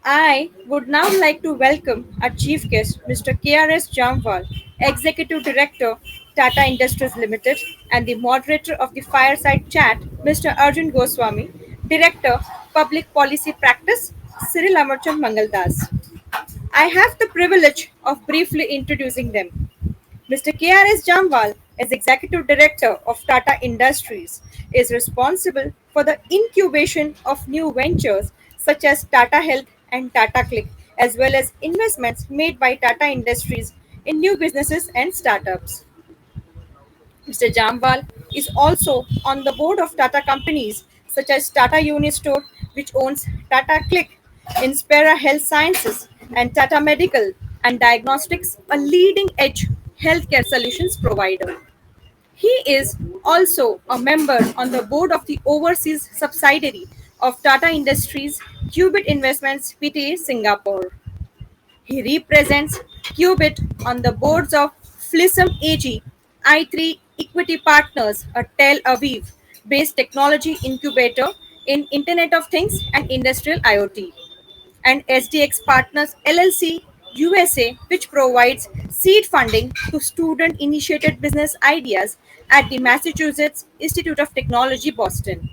I would now like to welcome our chief guest, Mr. K.R.S Jamwal, Executive Director, Tata Industries Limited, and the moderator of the Fireside Chat, Mr. Arjun Goswami, Director, Public Policy Practice, Cyril Amarchand Mangaldas. I have the privilege of briefly introducing them. Mr. K.R.S Jamwal, as Executive Director of Tata Industries, is responsible for the incubation of new ventures such as Tata Health and Tata Click, as well as investments made by Tata Industries in new businesses and startups. Mr. Jamwal is also on the board of Tata companies such as Tata Unistore, which owns Tata Click, Inspira Health Sciences, and Tata Medical and Diagnostics, a leading edge healthcare solutions provider. He is also a member on the board of the overseas subsidiary of Tata Industries Qubit Investments Pte Singapore. He represents Qubit on the boards of Flism AG, I3 Equity Partners, a Tel Aviv based technology incubator in Internet of Things and Industrial IoT, and SDX Partners LLC USA, which provides seed funding to student initiated business ideas at the Massachusetts Institute of Technology, Boston.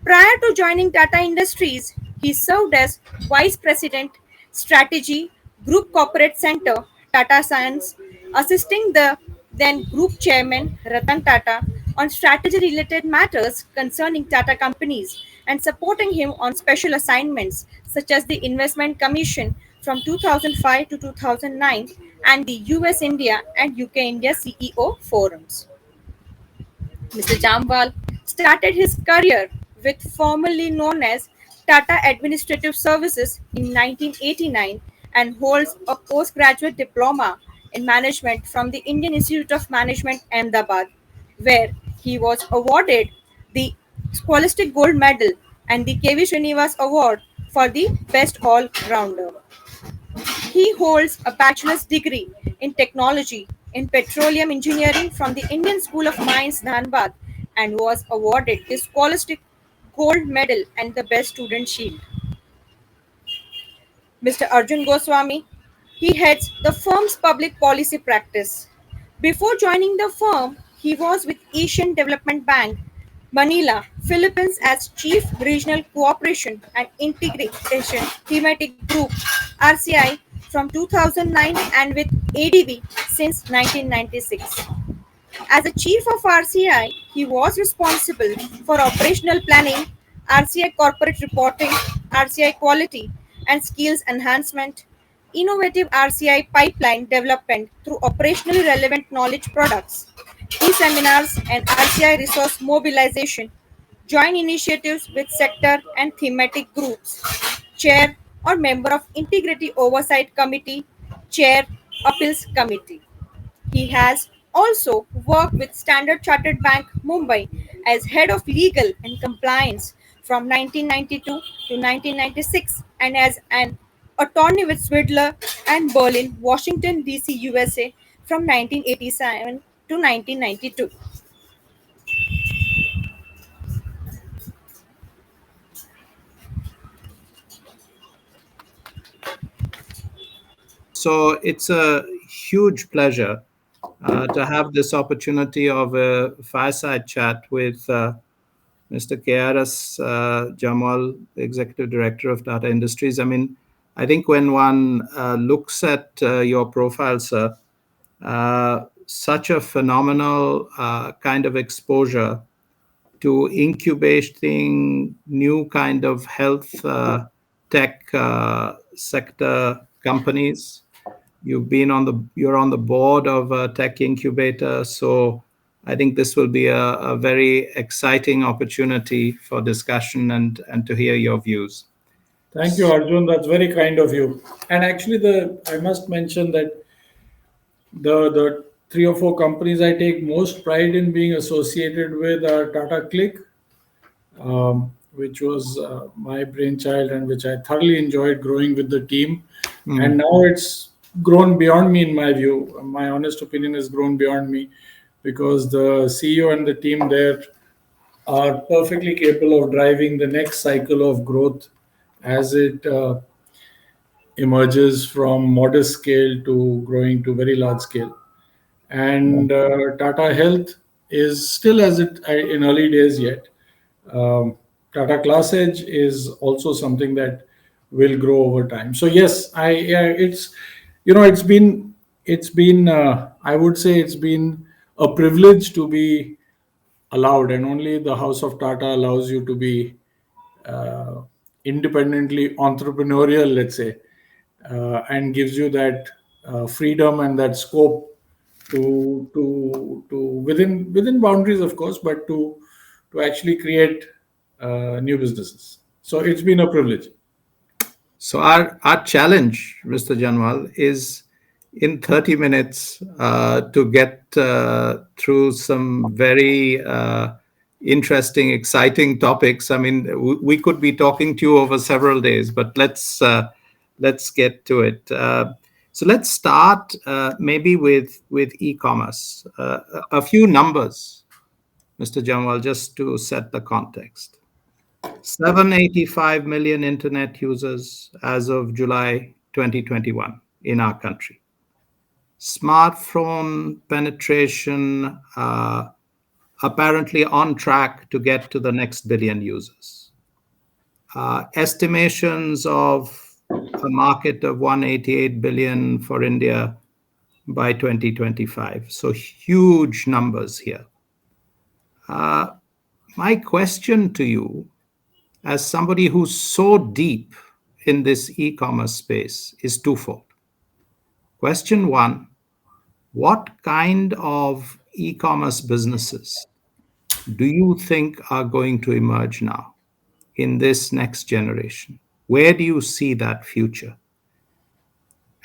Prior to joining Tata Industries, he served as Vice President, Strategy, Group Corporate Center, Tata Science, assisting the then Group Chairman Ratan Tata on strategy related matters concerning Tata companies and supporting him on special assignments such as the Investment Commission from 2005 to 2009 and the US India and UK India CEO forums. Mr. Jamwal started his career with formerly known as Tata Administrative Services in 1989 and holds a postgraduate diploma in management from the Indian Institute of Management, Ahmedabad, where he was awarded the Scholastic Gold Medal and the KV Srinivas Award for the Best All Rounder. He holds a bachelor's degree in technology in petroleum engineering from the Indian School of Mines, Dhanbad, and was awarded the Scholastic Gold Medal and the Best Student Shield. Mr. Arjun Goswami, he heads the firm's public policy practice. Before joining the firm, he was with Asian Development Bank, Manila, Philippines as Chief Regional Cooperation and Integration Thematic Group (RCI) from 2009 and with ADB since 1996. As a chief of RCI, he was responsible for operational planning, RCI corporate reporting, RCI quality and skills enhancement, innovative RCI pipeline development through operationally relevant knowledge products, e-seminars and RCI resource mobilization, joint initiatives with sector and thematic groups, chair or member of Integrity Oversight Committee, chair Appeals Committee. He has also worked with Standard Chartered Bank Mumbai as head of legal and compliance from 1992 to 1996 and as an attorney with Swidler and Berlin, Washington DC, USA from 1987 to 1992. So it's a huge pleasure to have this opportunity of a fireside chat with Mr. K.R.S Jamwal, Executive Director of Tata Industries. I mean, I think when one looks at your profile, sir, such a phenomenal kind of exposure to incubating new kind of health tech sector companies. You're on the board of a tech incubator, so I think this will be a very exciting opportunity for discussion and to hear your views. Thank you, Arjun. That's very kind of you. And actually, the I must mention that the three or four companies I take most pride in being associated with are Tata Click, which was my brainchild and which I thoroughly enjoyed growing with the team. And now it's grown beyond me, in my view. My honest opinion has grown beyond me because the CEO and the team there are perfectly capable of driving the next cycle of growth as it emerges from modest scale to growing to very large scale. And Tata Health is still as it in early days yet. Um, Tata Class Edge is also something that will grow over time. So yes, I yeah, it's it's been I would say it's been a privilege to be allowed, and only the House of Tata allows you to be uh, independently entrepreneurial, let's say, and gives you that freedom and that scope to within boundaries, of course, but to actually create new businesses. So it's been a privilege. So our challenge, Mr. Janwal, is in 30 minutes to get through some very interesting, exciting topics. I mean, we could be talking to you over several days, but let's get to it. So let's start maybe with e-commerce. A few numbers, Mr. Janwal, just to set the context. 785 million internet users as of July 2021 in our country. Smartphone penetration apparently on track to get to the next billion users. Estimations of a market of 188 billion for India by 2025. So huge numbers here. My question to you, as somebody who's so deep in this e-commerce space, is twofold. Question one, what kind of e-commerce businesses do you think are going to emerge now in this next generation? Where do you see that future?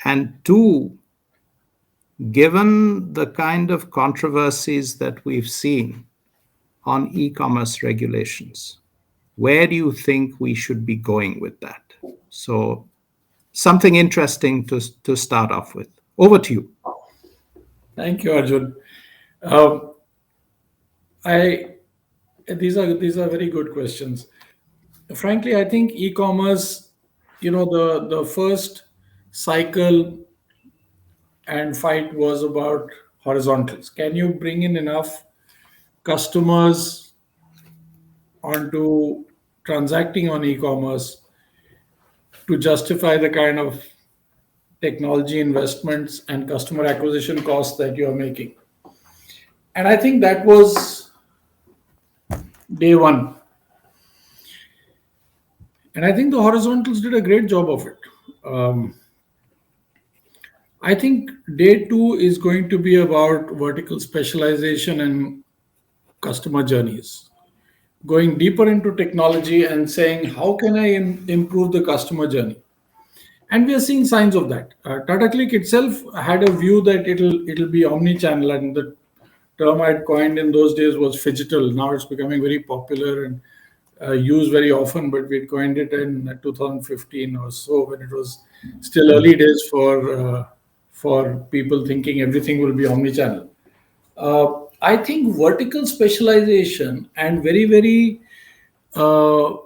And two, given the kind of controversies that we've seen on e-commerce regulations, where do you think we should be going with that? So something interesting to start off with. Over to you. Thank you, Arjun. Um, I these are very good questions. Frankly, I think e-commerce, the first cycle and fight was about horizontals. Can you bring in enough customers onto transacting on e-commerce to justify the kind of technology investments and customer acquisition costs that you are making? And I think that was day one. And I think the horizontals did a great job of it. Um, I think day two is going to be about vertical specialization and customer journeys, going deeper into technology and saying, how can I improve the customer journey? And we are seeing signs of that. Tata Click itself had a view that it'll be omni-channel, and the term I'd coined in those days was phygital. Now it's becoming very popular and used very often, but we coined it in 2015 or so, when it was still early days for people thinking everything will be omni-channel. I think vertical specialization and very, very uh,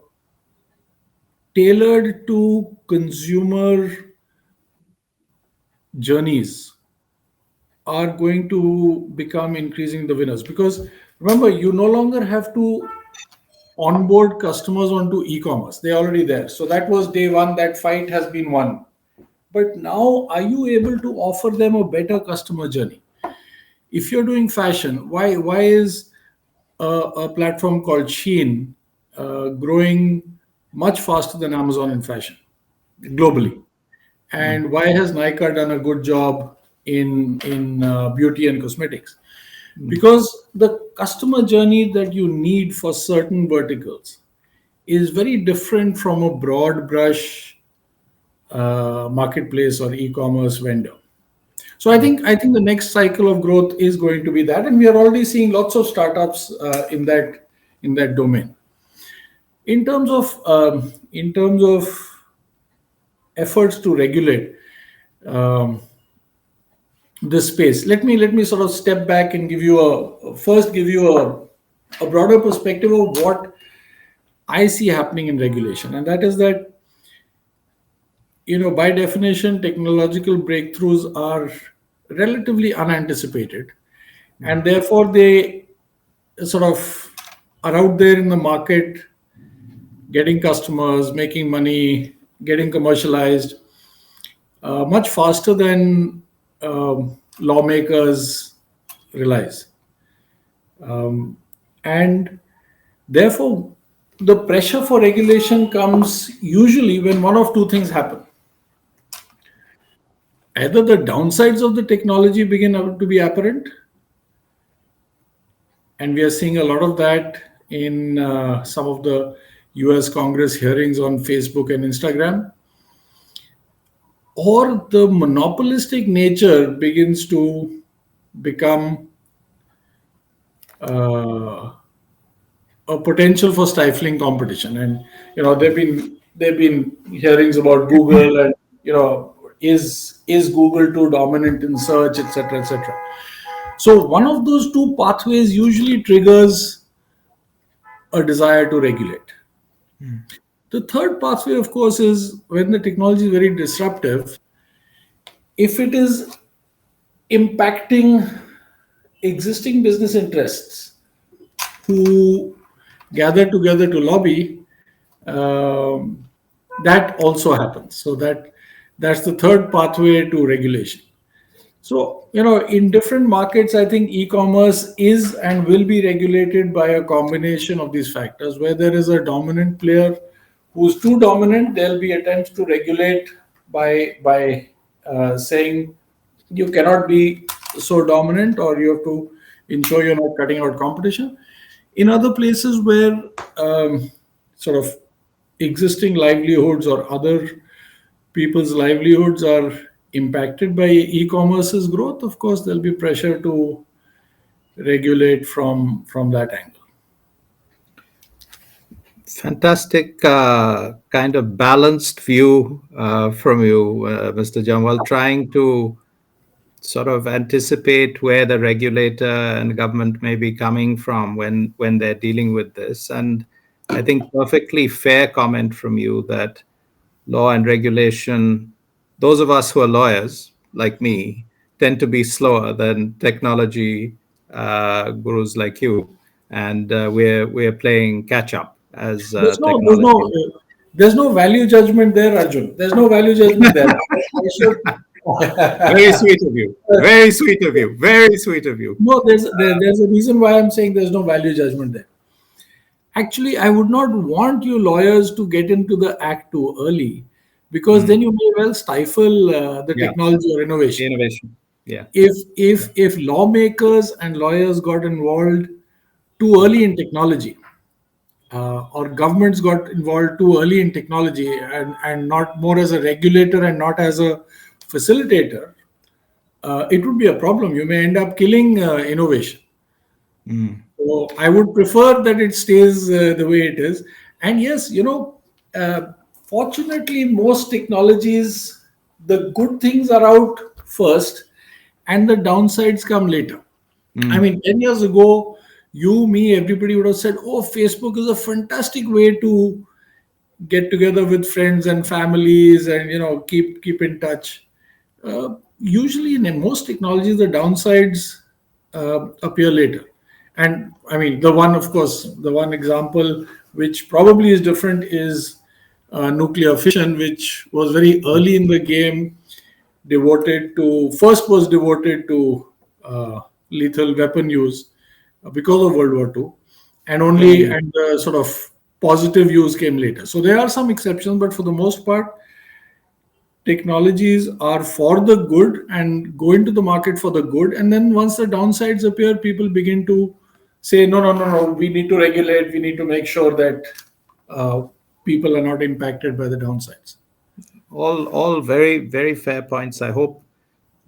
tailored to consumer journeys are going to become increasing the winners, because remember, you no longer have to onboard customers onto e-commerce. They're already there. So that was day one. That fight has been won. But now, are you able to offer them a better customer journey? If you're doing fashion, why is a platform called Shein growing much faster than Amazon in fashion globally? And why has Nykaa done a good job in beauty and cosmetics? Because the customer journey that you need for certain verticals is very different from a broad brush marketplace or e-commerce vendor. So I think the next cycle of growth is going to be that, and we are already seeing lots of startups in that domain. In terms of efforts to regulate um, this space, let me sort of step back and give you a broader perspective of what I see happening in regulation, and that is that by definition, technological breakthroughs are relatively unanticipated, and therefore they sort of are out there in the market, getting customers, making money, getting commercialized much faster than lawmakers realize. And therefore, the pressure for regulation comes usually when one of two things happen. Either the downsides of the technology begin to be apparent, and we are seeing a lot of that in some of the US Congress hearings on Facebook and Instagram, or the monopolistic nature begins to become uh, a potential for stifling competition. And there've been hearings about Google, and is Google too dominant in search, etc., etc. So one of those two pathways usually triggers a desire to regulate. The third pathway, of course, is when the technology is very disruptive. If it is impacting existing business interests who gather together to lobby, um, that also happens. So that's the third pathway to regulation. So, in different markets, I think e-commerce is and will be regulated by a combination of these factors. Where there is a dominant player who's too dominant, there'll be attempts to regulate by saying you cannot be so dominant, or you have to ensure you're not cutting out competition. In other places where sort of existing livelihoods or other people's livelihoods are impacted by e-commerce's growth, of course there'll be pressure to regulate from that angle. Fantastic kind of balanced view from you, Mr. Jamwal, trying to sort of anticipate where the regulator and government may be coming from when they're dealing with this. And I think perfectly fair comment from you that law and regulation, those of us who are lawyers like me, tend to be slower than technology gurus like you, and we're playing catch up as There's no there's no technology. there's no value judgment there, Arjun. There's no value judgment there. I should. Very sweet of you. Very sweet of you. Very sweet of you. No, there's a reason why I'm saying there's no value judgment there. Actually, I would not want you lawyers to get into the act too early, because then you may well stifle the Yeah, technology or innovation. innovation. Yeah. If lawmakers and lawyers got involved too early in technology, or governments got involved too early in technology, and not more as a regulator and not as a facilitator, it would be a problem. You may end up killing innovation. So I would prefer that it stays the way it is. And yes, fortunately, most technologies, the good things are out first, and the downsides come later. I mean, 10 years ago, you, me, everybody would have said, oh, Facebook is a fantastic way to get together with friends and families, and keep in touch. Usually in most technologies, the downsides appear later. And I mean, the one example which probably is different is nuclear fission, which was very early in the game, devoted to lethal weapon use because of World War II, and the sort of positive use came later. So there are some exceptions, but for the most part, technologies are for the good and go into the market for the good. And then once the downsides appear, people begin to say, no, no, no, no, we need to regulate, we need to make sure that uh, people are not impacted by the downsides. All very, very fair points. I hope,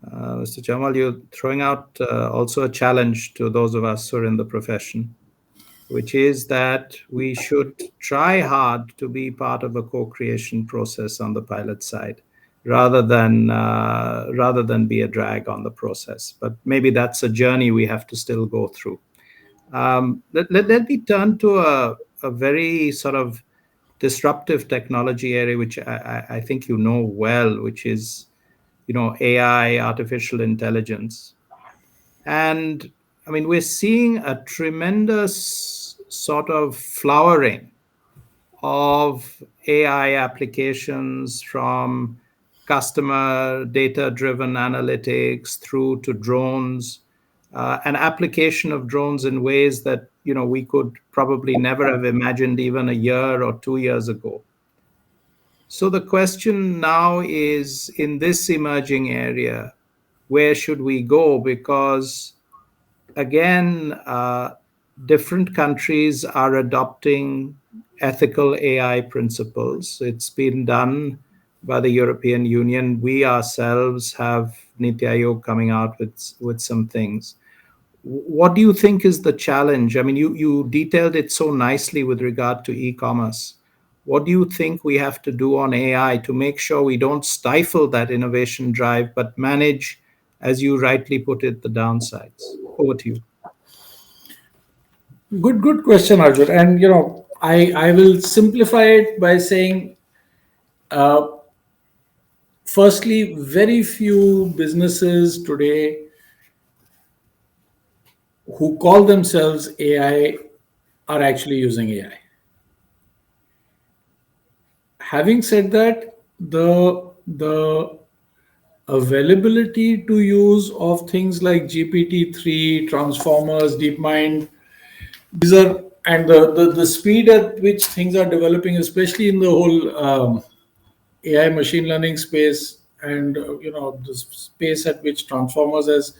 Mr. Jamal, you're throwing out also a challenge to those of us who are in the profession, which is that we should try hard to be part of a co-creation process on the pilot side, rather than be a drag on the process. But maybe that's a journey we have to still go through. Let me turn to a very sort of disruptive technology area, which I think you know well, which is, AI, artificial intelligence. And I mean, we're seeing a tremendous sort of flowering of AI applications, from customer data driven analytics through to drones, and application of drones in ways that we could probably never have imagined even a year or 2 years ago. So the question now is, in this emerging area, where should we go? Because again, different countries are adopting ethical AI principles. It's been done by the European Union. We ourselves have Niti Aayog coming out with some things. What do you think is the challenge? I mean, you detailed it so nicely with regard to e-commerce. What do you think we have to do on AI to make sure we don't stifle that innovation drive, but manage, as you rightly put it, the downsides? Over to you. Good question, Arjun. And I will simplify it by saying, uh, firstly, very few businesses today who call themselves AI are actually using AI. Having said that, the availability to use of things like GPT-3, transformers, DeepMind, these are, and the speed at which things are developing, especially in the whole AI machine learning space, and the space at which transformers has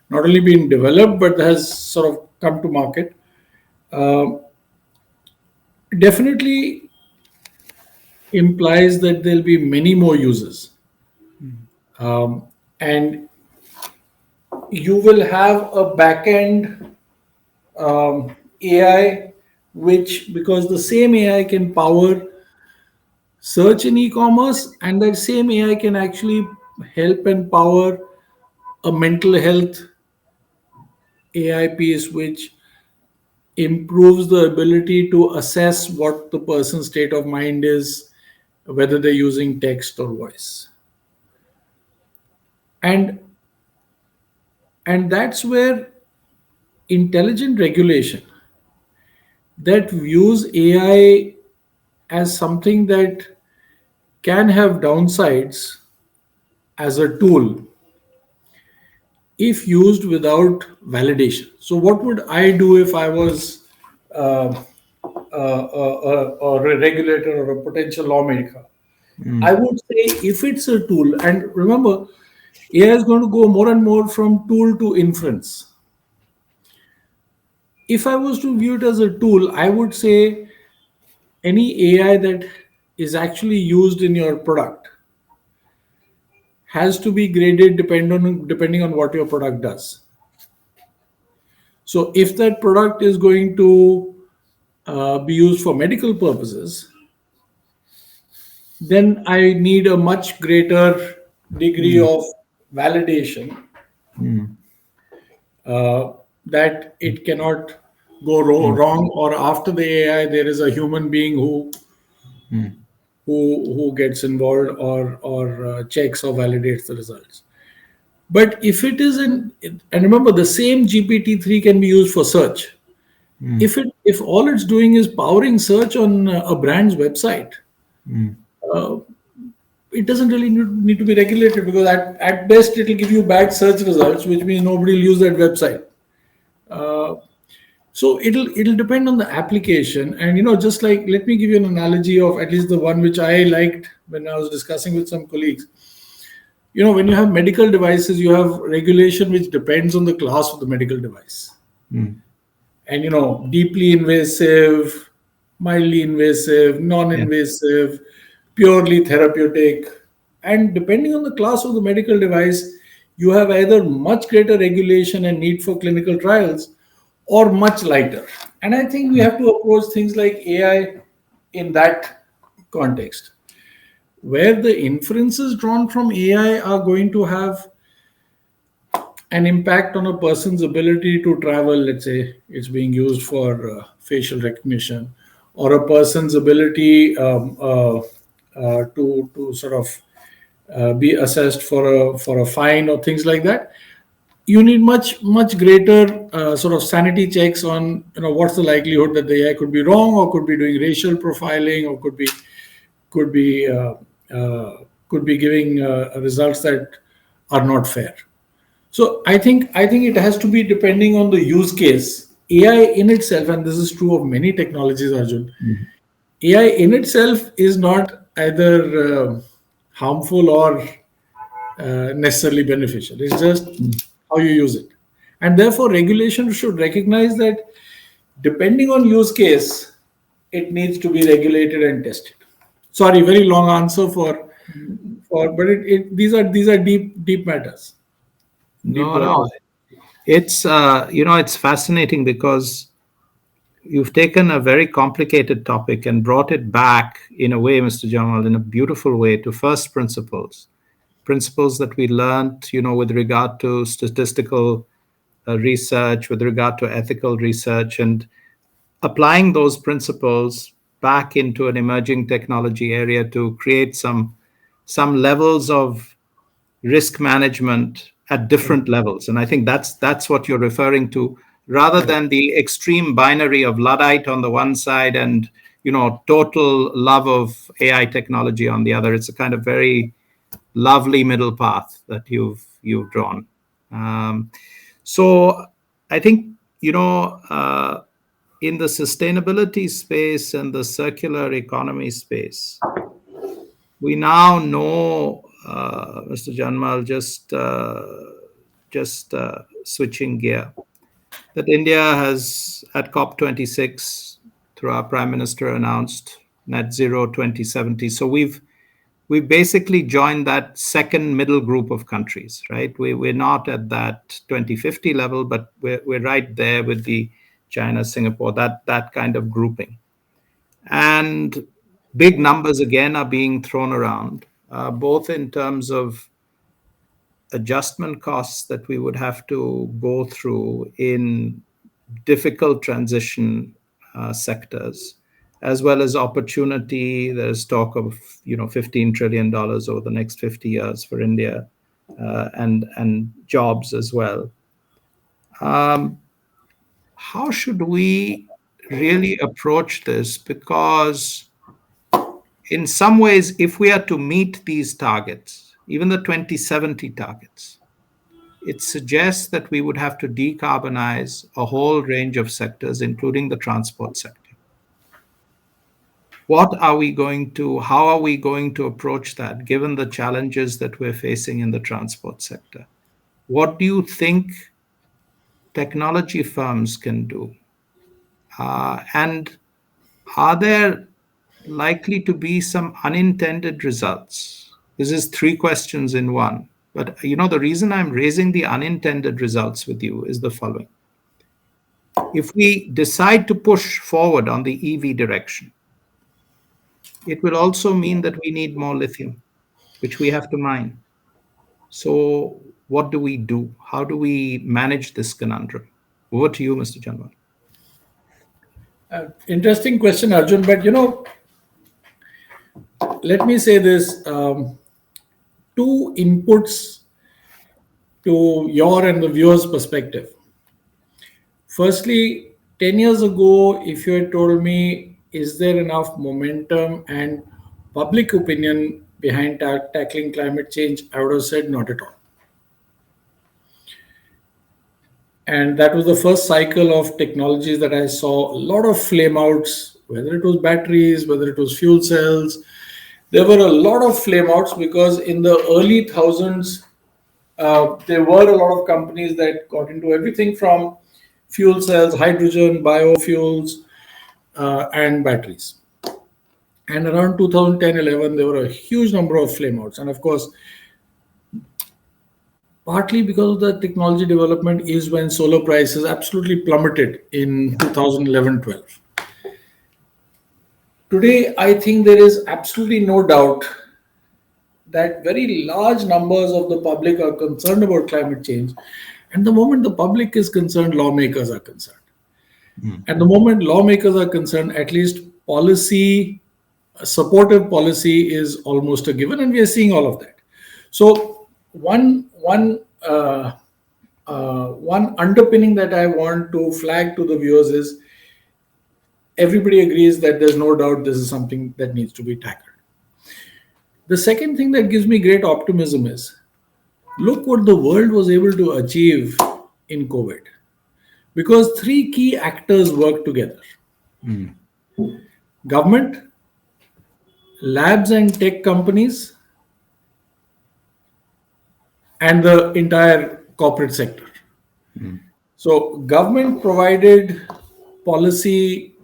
not only been developed but has sort of come to market, uh, definitely implies that there'll be many more users. And you will have a back-end AI, which, because the same AI can power search in e-commerce, and that same AI can actually help and power a mental health AI piece, which improves the ability to assess what the person's state of mind is, whether they're using text or voice. And and that's where intelligent regulation that views AI as something that can have downsides as a tool if used without validation. So, what would I do if I was uh, a regulator or a potential lawmaker? I would say, if it's a tool, and remember, AI is going to go more and more from tool to inference. If I was to view it as a tool, I would say any AI that is actually used in your product has to be graded depending on what your product does. So if that product is going to be used for medical purposes, then I need a much greater degree of validation that it cannot go wrong, or after the AI there is a human being who gets involved, or checks or validates the results. But if it is in, and remember, the same GPT-3 can be used for search. If all it's doing is powering search on a brand's website, uh, it doesn't really need to be regulated, because at best it will give you bad search results, which means nobody will use that website. Uh, so it'll depend on the application. And just like, let me give you an analogy of at least the one which I liked when I was discussing with some colleagues. When you have medical devices, you have regulation which depends on the class of the medical device. And deeply invasive, mildly invasive, Yeah. non-invasive, purely therapeutic. And depending on the class of the medical device, you have either much greater regulation and need for clinical trials, or much lighter. And I think we have to approach things like AI in that context, where the inferences drawn from AI are going to have an impact on a person's ability to travel. Let's say it's being used for facial recognition, or a person's ability to sort of be assessed for a fine or things like that. You need much greater sort of sanity checks on, what's the likelihood that the AI could be wrong, or could be doing racial profiling, or could be uh, uh, could be giving results that are not fair. So I think it has to be depending on the use case. AI in itself, and this is true of many technologies, Arjun. AI in itself is not either harmful or necessarily beneficial. It's just how you use it. And therefore, regulation should recognize that depending on use case, it needs to be regulated and tested. Sorry, very long answer but these are deep matters, deep No, no. waters. It's fascinating because you've taken a very complicated topic and brought it back in a way, Mr. Jamal, in a beautiful way to first principles that we learned, with regard to statistical research, with regard to ethical research, and applying those principles back into an emerging technology area to create some levels of risk management at different levels. And I think that's what you're referring to, rather Correct. than the extreme binary of Luddite on the one side and total love of AI technology on the other. It's a kind of very lovely middle path that you've drawn. Um, so I think in the sustainability space and the circular economy space, we now know, Mr. Janmal, just switching gear, that India has at COP26 through our Prime Minister announced net zero 2070. So we've basically joined that second middle group of countries, right? We're not at that 2050 level, but we're right there with the China, Singapore, that kind of grouping. And big numbers again are being thrown around, both in terms of adjustment costs that we would have to go through in difficult transition sectors, as well as opportunity. There's talk of $15 trillion over the next 50 years for India, and jobs as well. Um, how should we really approach this? Because in some ways, if we are to meet these targets, even the 2070 targets, it suggests that we would have to decarbonize a whole range of sectors, including the transport sector. How are we going to approach that, given the challenges that we're facing in the transport sector? What do you think technology firms can do? And are there likely to be some unintended results? This is three questions in one. But the reason I'm raising the unintended results with you is the following. If we decide to push forward on the EV direction, it will also mean that we need more lithium, which we have to mine. So, what do we do? How do we manage this conundrum? Over to you, Mr. Janwal. Interesting question, Arjun. But let me say this: two inputs to your and the viewers' perspective. Firstly, 10 years ago, if you had told me, is there enough momentum and public opinion behind tackling climate change, I would have said not at all. And that was the first cycle of technologies that I saw a lot of flame outs, whether it was batteries, whether it was fuel cells. There were a lot of flame outs because in the early thousands, there were a lot of companies that got into everything from fuel cells, hydrogen, biofuels, and batteries. And around 2010-11, there were a huge number of flameouts. And of course, partly because of the technology development is when solar prices absolutely plummeted in 2011-12. Today, I think there is absolutely no doubt that very large numbers of the public are concerned about climate change. And the moment the public is concerned, lawmakers are concerned. And the moment lawmakers are concerned, at least policy, supportive policy is almost a given, and we are seeing all of that. So one underpinning that I want to flag to the viewers is everybody agrees that there's no doubt this is something that needs to be tackled. The second thing that gives me great optimism is look what the world was able to achieve in COVID because three key actors work together: government, labs and tech companies, and the entire corporate sector. So, government provided policy,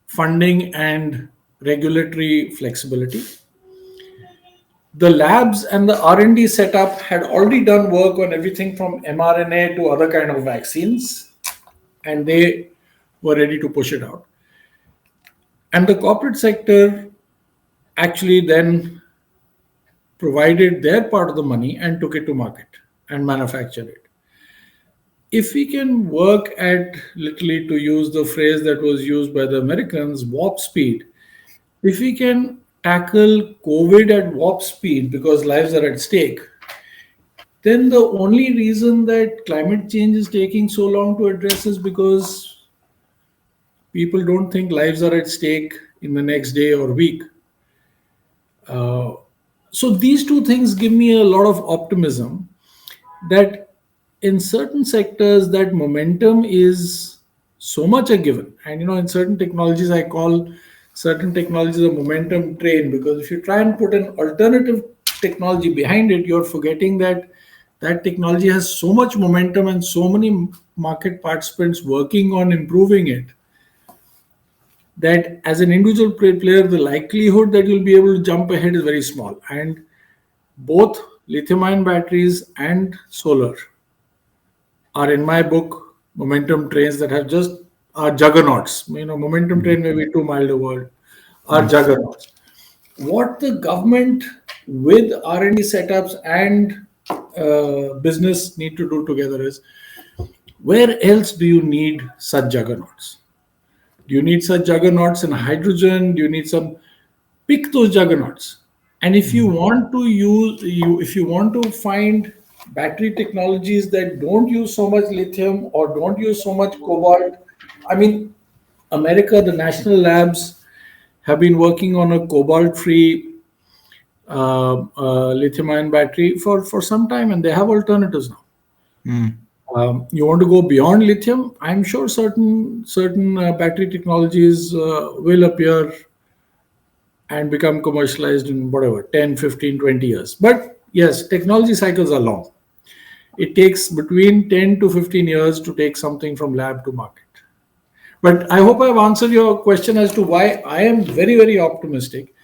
funding, and regulatory flexibility. The labs and the R&D setup had already done work on everything from mRNA to other kind of vaccines, and they were ready to push it out. And the corporate sector actually then provided their part of the money and took it to market and manufactured it. If we can work at, literally to use the phrase that was used by the Americans, warp speed, if we can tackle COVID at warp speed because lives are at stake, then the only reason that climate change is taking so long to address is because people don't think lives are at stake in the next day or week. Uh, so these two things give me a lot of optimism that in certain sectors that momentum is so much a given, and in certain technologies I call certain technologies a momentum train, because if you try and put an alternative technology behind it, you're forgetting that that technology has so much momentum and so many market participants working on improving it, that as an individual player the likelihood that you'll be able to jump ahead is very small. And both lithium ion batteries and solar are in my book momentum trains that have just are juggernauts. Momentum train may be too mild a word, are juggernauts. What the government with R&D setups and business need to do together is, where else do you need such juggernauts? Do you need such juggernauts in hydrogen? Do you need some? Pick those juggernauts. And if you want to if you want to find battery technologies that don't use so much lithium or don't use so much cobalt, I mean, America, the national labs have been working on a cobalt-free lithium-ion battery for some time, and they have alternatives now. You want to go beyond lithium? I'm sure certain battery technologies will appear and become commercialized in whatever 10, 15, 20 years. But yes, technology cycles are long. It takes between 10 to 15 years to take something from lab to market. But I hope I've answered your question as to why I am very, very optimistic.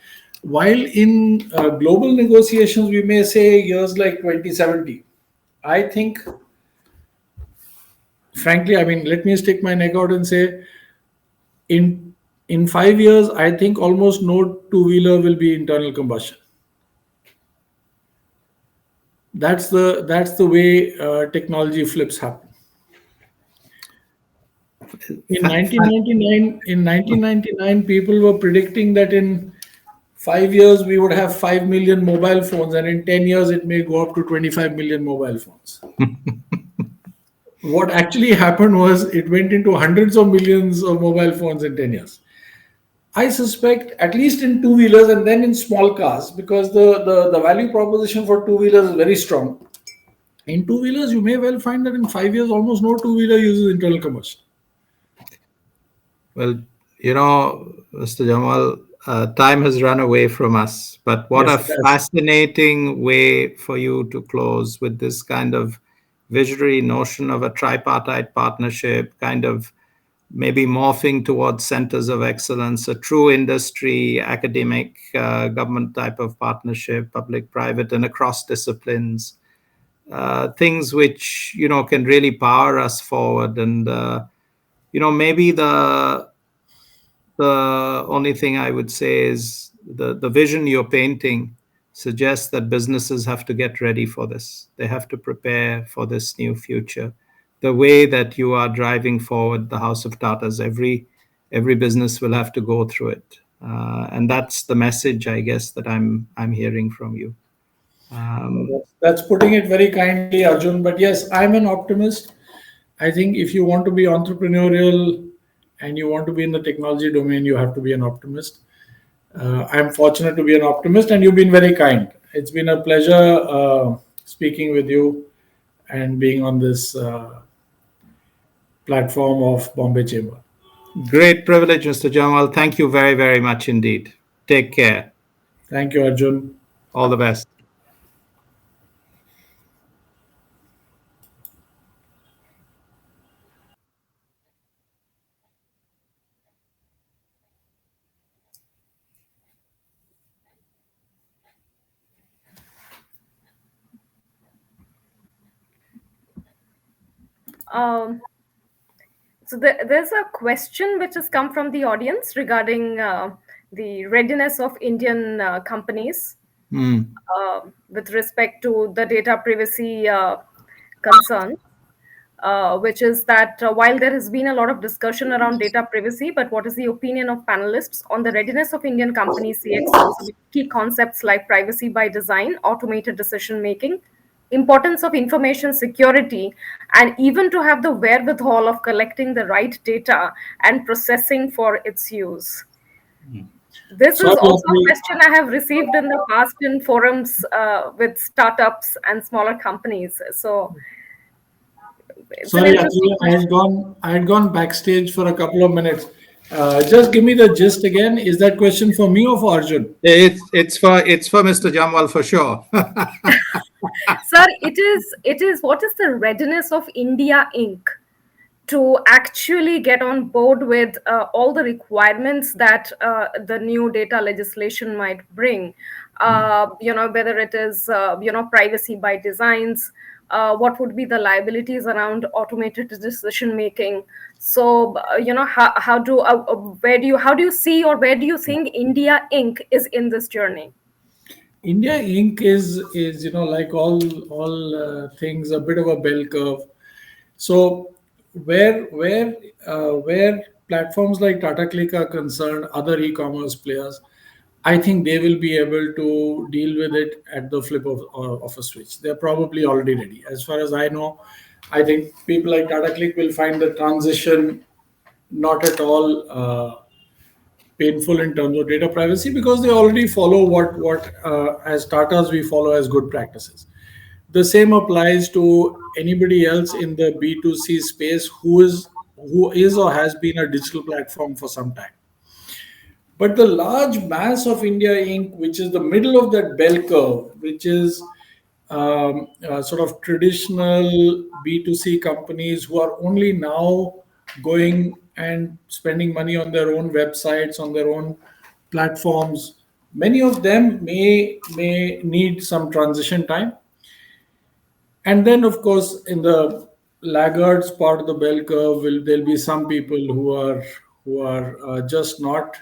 While in global negotiations, we may say years like 2070, I think, frankly, I mean, let me stick my neck out and say, in 5 years, I think almost no two-wheeler will be internal combustion. That's the way technology flips happen. In 1999, people were predicting that in 5 years we would have 5 million mobile phones, and in 10 years it may go up to 25 million mobile phones. What actually happened was it went into hundreds of millions of mobile phones in 10 years. I suspect at least in two-wheelers and then in small cars, because the value proposition for two-wheelers is very strong. In two-wheelers, you may well find that in 5 years, almost no two-wheeler uses internal combustion. Well, Mr. Jamal, time has run away from us, but what Yes, a it has. fascinating way for you to close with this kind of visionary notion of a tripartite partnership, kind of maybe morphing towards centers of excellence, a true industry, academic, government type of partnership, public, private, and across disciplines. Things which can really power us forward. And maybe the only thing I would say is the vision you're painting suggests that businesses have to get ready for this. They have to prepare for this new future. The way that you are driving forward the House of Tatas, every every business will have to go through it. And that's the message, I guess, that I'm hearing from you. Um, That's putting it very kindly, Arjun. But yes, I'm an optimist. I think if you want to be entrepreneurial and you want to be in the technology domain, you have to be an optimist. I'm fortunate to be an optimist, and you've been very kind. It's been a pleasure speaking with you and being on this platform of Bombay Chamber. Great privilege, Mr. Jamal. Thank you very, very much indeed. Take care. Thank you, Arjun. All the best. Um, there's a question which has come from the audience regarding the readiness of Indian companies Hmm. with respect to the data privacy concern, which is that while there has been a lot of discussion around data privacy, but what is the opinion of panelists on the readiness of Indian companies CXOs with key concepts like privacy by design, automated decision making, importance of information security, and even to have the wherewithal of collecting the right data and processing for its use? This is Sorry, also a Atri. question I have received in the past in forums with startups and smaller companies. So it's an Sorry, interesting Atri. question. I had gone backstage for a couple of minutes. Just give me the gist again. Is that question for me or for Arjun? It's for Mr. Jamwal for sure. Sir, it is what is the readiness of India Inc. to actually get on board with all the requirements that the new data legislation might bring. Whether it is privacy by designs, what would be the liabilities around automated decision making. So how do you see, or where do you think India Inc. is in this journey? India Inc. is like all things a bit of a bell curve. So where platforms like Tata Click are concerned, other e-commerce players, I think they will be able to deal with it at the flip of a switch. They're probably already ready. As far as I know, I think people like Tata Click will find the transition not at all painful in terms of data privacy because they already follow what as Tatas we follow as good practices. The same applies to anybody else in the B2C space who is or has been a digital platform for some time. But the large mass of India Inc., which is the middle of that bell curve, which is sort of traditional B2C companies who are only now going and spending money on their own websites, on their own platforms. Many of them may need some transition time. And then, of course, in the laggards part of the bell curve, there'll be some people who are just not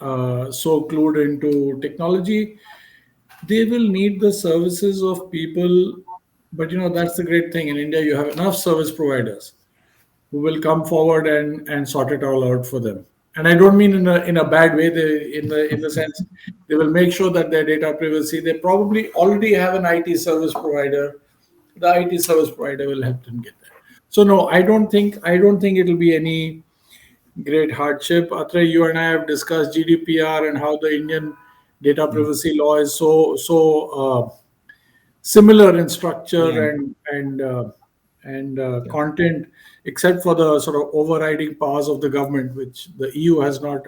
so clued into technology. They will need the services of people, but that's the great thing in India. You have enough service providers who will come forward and sort it all out for them. And I don't mean in a bad way. They in the sense they will make sure that their data privacy. They probably already have an IT service provider. The IT service provider will help them get there. So no, I don't think it'll be any great hardship. Atre, you and I have discussed GDPR and how the Indian data Mm. privacy law is so similar in Yeah. structure and Yeah. content, except for the sort of overriding powers of the government, which the EU has not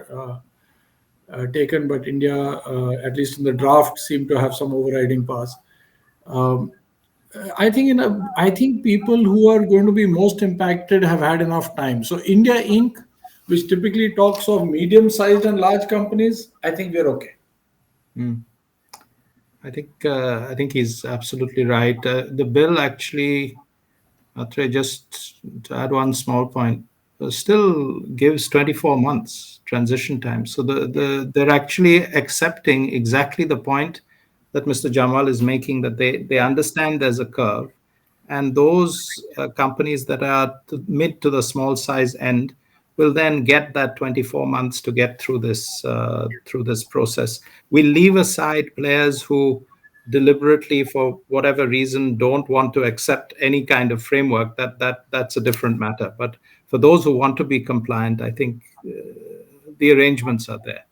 taken, but India, at least in the draft, seem to have some overriding powers. Um, I think people who are going to be most impacted have had enough time. So India Inc., which typically talks of medium-sized and large companies, I think we're okay. Mm. I think he's absolutely right. The bill actually, Atre, just to add one small point, still gives 24 months transition time. So they're actually accepting exactly the point that Mr. Jamal is making, that they understand there's a curve, and those companies that are mid to the small size end will then get that 24 months to get through this process. We leave aside players who deliberately, for whatever reason, don't want to accept any kind of framework. That's a different matter. But for those who want to be compliant, I think the arrangements are there.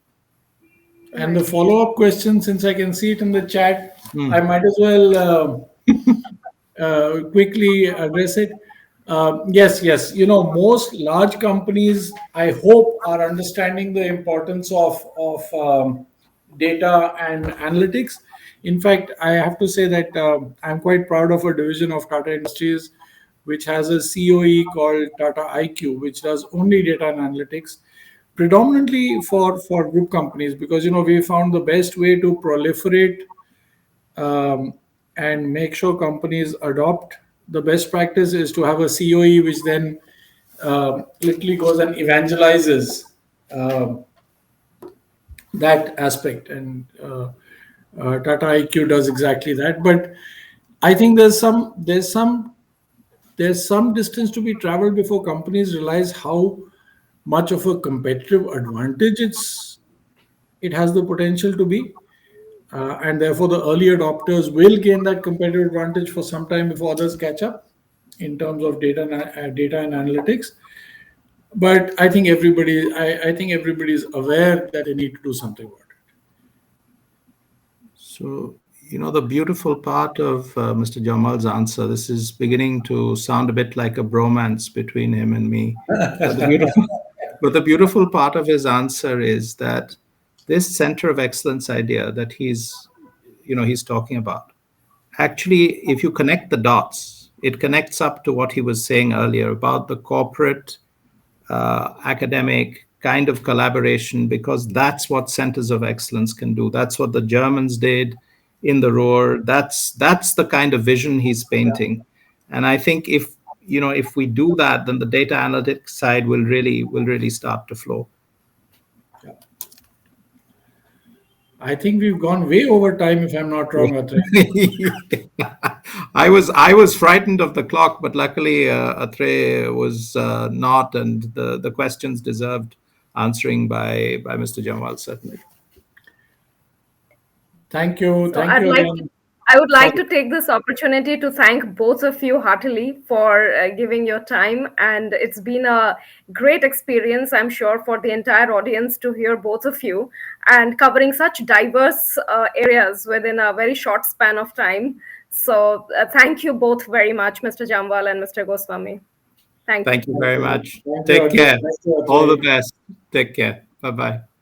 And the Right. follow-up question, since I can see it in the chat, I Hmm. might as well quickly address it. Yes, yes. Most large companies, I hope, are understanding the importance of data and analytics. In fact, I have to say that I'm quite proud of a division of Tata Industries, which has a COE called Tata IQ, which does only data and analytics, predominantly for group companies, because we found the best way to proliferate um, and make sure companies adopt the best practice is to have a COE, which then literally goes and evangelizes um that aspect. And Tata IQ does exactly that. But I think there's some distance to be traveled before companies realize how much of a competitive advantage it has the potential to be. And therefore the early adopters will gain that competitive advantage for some time before others catch up in terms of data and analytics. But I think everybody is aware that they need to do something about So, the beautiful part of Mr. Jamal's answer, this is beginning to sound a bit like a bromance between him and me. But the beautiful, but the beautiful part of his answer is that this center of excellence idea that he's talking about, actually, if you connect the dots, it connects up to what he was saying earlier about the corporate academic kind of collaboration, because that's what centers of excellence can do. That's what the Germans did in the Ruhr. That's the kind of vision he's painting. And I think if we do that, then the data analytics side will really start to flow. it. Yeah. I think we've gone way over time, if I'm not wrong, Atre. I was frightened of the clock, but luckily Atre was not, and the questions deserved answering by Mr. Jamal, certainly. Thank you. So Thank you again. I would like Sorry. to take this opportunity to thank both of you heartily for giving your time. And it's been a great experience, I'm sure, for the entire audience to hear both of you and covering such diverse areas within a very short span of time. So thank you both very much, Mr. Jamwal and Mr. Goswami. Thank you. Thank you Thank very you. much. Thank you, Take Arjun. care. Thank you, All the Atre. best. Take care. Bye bye.